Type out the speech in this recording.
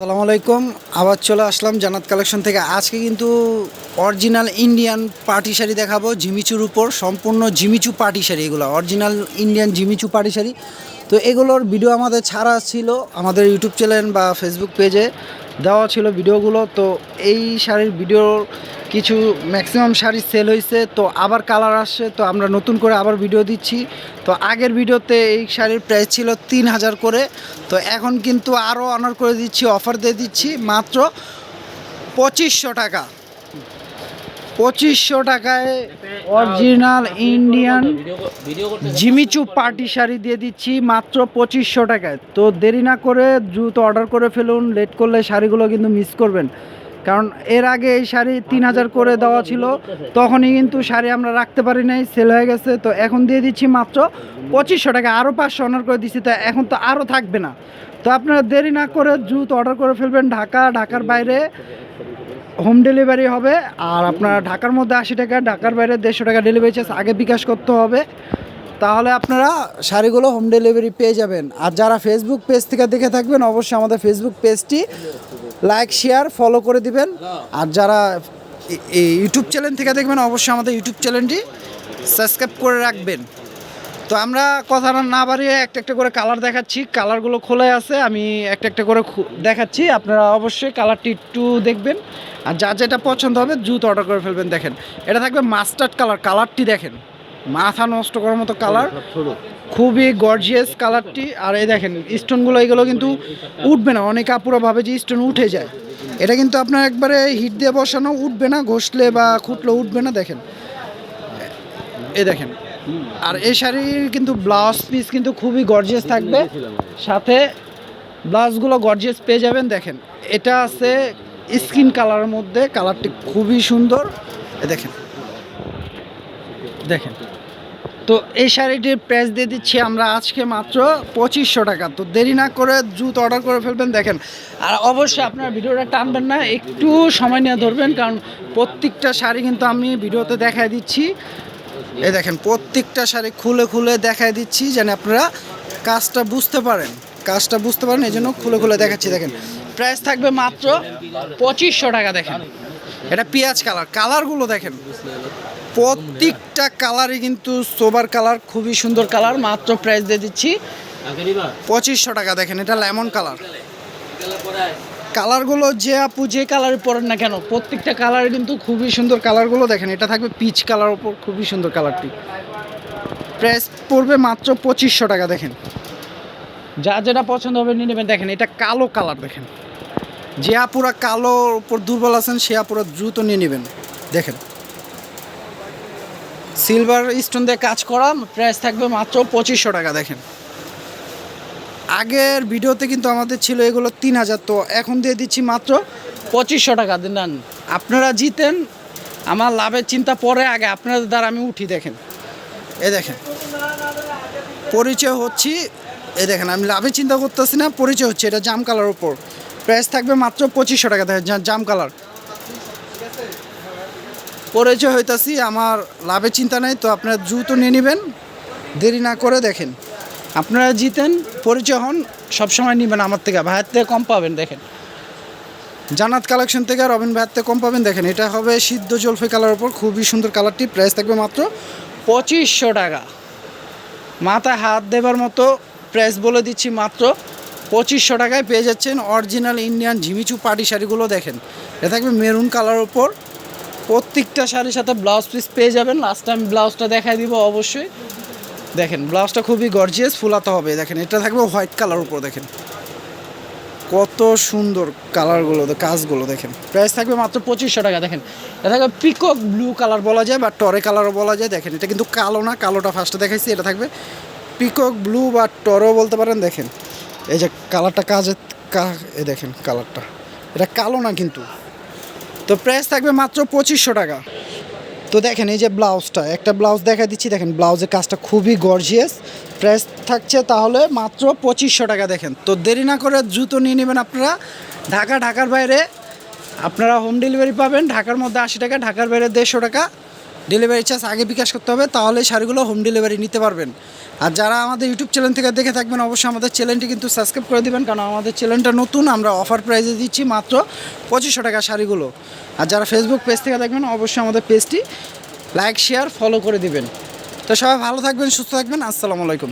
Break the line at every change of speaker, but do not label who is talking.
আসসালামু আলাইকুম। আবার চলে আসলাম জান্নাত কালেকশন থেকে। আজকে কিন্তু অরিজিনাল ইন্ডিয়ান পার্টি শাড়ি দেখাবো জিমিচুর উপর, সম্পূর্ণ জিমিচু পার্টি শাড়ি। এগুলো original Indian Jimmy Choo party sari. তো এগুলোর ভিডিও আমাদের ছাড়া ছিল আমাদের ইউটিউব চ্যানেল বা ফেসবুক পেজে দেওয়া ছিল ভিডিওগুলো। তো এই শাড়ির ভিডিওর কিছু ম্যাক্সিমাম শাড়ি সেল হয়েছে, তো আবার কালার আসছে, তো আমরা নতুন করে আবার ভিডিও দিচ্ছি। তো আগের ভিডিওতে এই শাড়ির প্রাইস ছিল 3000 করে, তো এখন কিন্তু আরও অনার করে দিচ্ছি, অফার দিয়ে দিচ্ছি মাত্র 2500 টাকা। 2500 টাকায় original Indian Jimmy Choo party sari দিয়ে দিচ্ছি মাত্র 2500 টাকায়। তো দেরি না করে দ্রুত অর্ডার করে ফেলুন, লেট করলে শাড়িগুলো কিন্তু মিস করবেন। কারণ এর আগে এই শাড়ি 3000 করে দেওয়া ছিল, তখনই কিন্তু শাড়ি আমরা রাখতে পারি নাই, সেল হয়ে গেছে। তো এখন দিয়ে দিচ্ছি মাত্র 2500 টাকা, আরও 500 অনার করে দিচ্ছি, তো এখন তো আরও থাকবে না। তো আপনারা দেরি না করে দ্রুত অর্ডার করে ফেলবেন। ঢাকার বাইরে হোম ডেলিভারি হবে, আর আপনার ঢাকার মধ্যে 80 টাকা, ঢাকার বাইরে 150 টাকা ডেলিভারি চার্জ আগে বিকাশ করতে হবে। তাহলে আপনারা শাড়িগুলো হোম ডেলিভারি পেয়ে যাবেন। আর যারা ফেসবুক পেজ থেকে দেখে থাকবেন, অবশ্যই আমাদের ফেসবুক পেজটি লাইক শেয়ার ফলো করে দিবেন। আর যারা ইউটিউব চ্যানেল থেকে দেখবেন, অবশ্যই আমাদের ইউটিউব চ্যানেলটি সাবস্ক্রাইব করে রাখবেন। তো আমরা কথা না বাড়িয়ে একটা একটা করে কালার দেখাচ্ছি। কালারগুলো খোলা আছে, আমি একটা একটা করে দেখাচ্ছি। আপনারা অবশ্যই কালারটি একটু দেখবেন, আর যা যেটা পছন্দ হবে দ্রুত অর্ডার করে ফেলবেন। দেখেন, এটা থাকবে মাস্টার্ড কালার। কালারটি দেখেন, মাথা নষ্ট করার মতো কালার, খুবই গর্জিয়াস কালারটি। আর এই দেখেন স্টোনগুলো, এগুলো কিন্তু উঠবে না। অনেকে আপুরা ভাবে যে স্টোন উঠে যায়, এটা কিন্তু আপনার একবারে হিট দিয়ে বসানো, উঠবে না, ঘষলে বা খুঁটলে উঠবে না। দেখেন, এই দেখেন। আর এই শাড়ির কিন্তু ব্লাউজ পিস কিন্তু খুবই গর্জিয়াস থাকবে, সাথে ব্লাউজগুলো গর্জিয়াস পেয়ে যাবেন। দেখেন, এটা আছে স্কিন কালারের মধ্যে, কালারটি খুবই সুন্দর। দেখেন দেখেন তো এই শাড়িটির প্রাইস দিয়ে দিচ্ছি আমরা আজকে মাত্র 2500 টাকা। তো দেরি না করে দ্রুত অর্ডার করে ফেলবেন। দেখেন, আর অবশ্যই আপনার ভিডিওটা টানবেন না, একটু সময় নিয়ে ধরবেন, কারণ প্রত্যেকটা শাড়ি কিন্তু আমি ভিডিওতে দেখায় দিচ্ছি। এই দেখেন, প্রত্যেকটা শাড়ি খুলে খুলে দেখায় দিচ্ছি, যেন আপনারা কাজটা বুঝতে পারেন, এই জন্য খুলে খুলে দেখাচ্ছি। দেখেন, প্রাইস থাকবে মাত্র 2500 টাকা। দেখেন, এটা পেঁয়াজ কালার। কালারগুলো দেখেন, প্রত্যেকটা কালারই কিন্তু সোবার কালার, খুবই সুন্দর কালার। মাত্র প্রাইস দিয়ে দিচ্ছি 2500 টাকা। দেখেন, এটা লেমন কালার। কালারগুলো যে আপু যে কালারই পরেন না কেন, প্রত্যেকটা কালার কিন্তু খুবই সুন্দর কালারগুলো। দেখেন, এটা থাকবে পিচ কালার ওপর, খুবই সুন্দর কালারটি। প্রাইস পড়বে মাত্র 2500 টাকা। দেখেন, যা যেটা পছন্দ হবে নিয়ে নেবেন। দেখেন, এটা কালো কালার। দেখেন, যে আপুরা কালোর উপর দুর্বল আছেন, সে আপুরা দ্রুত নিয়ে নেবেন। দেখেন, সিলভার স্টোন দিয়ে কাজ করা, প্রাইস থাকবে মাত্র 2500 টাকা। দেখেন, আগের ভিডিওতে কিন্তু আমাদের ছিল এগুলো 3000, তো এখন দিয়ে দিচ্ছি মাত্র 2500 টাকা। দেন আপনারা জিতেন, আমার লাভের চিন্তা পরে, আগে আপনাদের দ্বারা আমি উঠি। দেখেন, এ দেখেন, পরিচয় হচ্ছি। এ দেখেন, আমি লাভের চিন্তা করতেছি না, পরিচয় হচ্ছে। এটা জাম কালার উপর, প্রাইস থাকবে মাত্র 2500 টাকা। দেখেন, জাম কালার, পরিচয় হইতাছি, আমার লাভের চিন্তা নেই। তো আপনারা দ্রুত নিয়ে নেবেন, দেরি না করে। দেখেন, আপনারা জিতেন, পরিচয় হন, সবসময় নেবেন আমার থেকে, ভাইয়ের থেকে কম পাবেন। দেখেন, জান্নাত কালেকশন থেকে রবিন ভাইয়ের থেকে কম পাবেন। দেখেন, এটা হবে সিদ্ধ জলফাই কালার উপর, খুবই সুন্দর কালারটি। প্রাইস থাকবে মাত্র 2500 টাকা। মাথায় হাত দেবার মতো প্রাইস বলে দিচ্ছি, মাত্র 2500 টাকায় পেয়ে যাচ্ছেন অরিজিনাল ইন্ডিয়ান ঝিমিচু পার্টি শাড়িগুলো। দেখেন, এটা থাকবে মেরুন কালার উপর, প্রত্যেকটা শাড়ির সাথে ব্লাউজ পিস পেয়ে যাবেন। লাস্ট টাইম ব্লাউজটা দেখাই দিব অবশ্যই। দেখেন, ব্লাউজটা খুবই গর্জিয়াস, ফুলাতে হবে। দেখেন, এটা থাকবে হোয়াইট কালার উপর। দেখেন কত সুন্দর কালারগুলো, কাজগুলো। দেখেন, প্রাইস থাকবে মাত্র 2500 টাকা। দেখেন, এটা থাকবে পিকক ব্লু কালার বলা যায়, বা টরে কালারও বলা যায়। দেখেন, এটা কিন্তু কালো না, কালোটা ফার্স্টে দেখাইছি। এটা থাকবে পিকক ব্লু বা টরও বলতে পারেন। দেখেন, এই যে কালারটা এই দেখেন কালারটা, এটা কালো না কিন্তু। তো প্রাইস থাকবে মাত্র 2500 টাকা। তো দেখেন, এই যে ব্লাউজটা, একটা ব্লাউজ দেখা দিচ্ছি। দেখেন, ব্লাউজের কাজটা খুবই গর্জিয়াস। প্রাইস থাকছে তাহলে মাত্র 2500 টাকা। দেখেন, তো দেরি না করে দ্রুত নিয়ে নেবেন আপনারা। ঢাকার বাইরে আপনারা হোম ডেলিভারি পাবেন। ঢাকার মধ্যে 80 টাকা, ঢাকার বাইরে 150 টাকা ডেলিভারি চার্জ আগে বিকাশ করতে হবে, তাহলে শাড়িগুলো হোম ডেলিভারি নিতে পারবেন। আর যারা আমাদের ইউটিউব চ্যানেল থেকে দেখে থাকবেন অবশ্যই আমাদের চ্যানেলটি কিন্তু সাবস্ক্রাইব করে দিবেন, কারণ আমাদের চ্যানেলটা নতুন, আমরা অফার প্রাইসে দিচ্ছি মাত্র 2500 টাকা শাড়িগুলো। আর যারা ফেসবুক পেজ থেকে দেখবেন অবশ্যই আমাদের পেজটি লাইক শেয়ার ফলো করে দিবেন। তো সবাই ভালো থাকবেন, সুস্থ থাকবেন, আসসালামু আলাইকুম।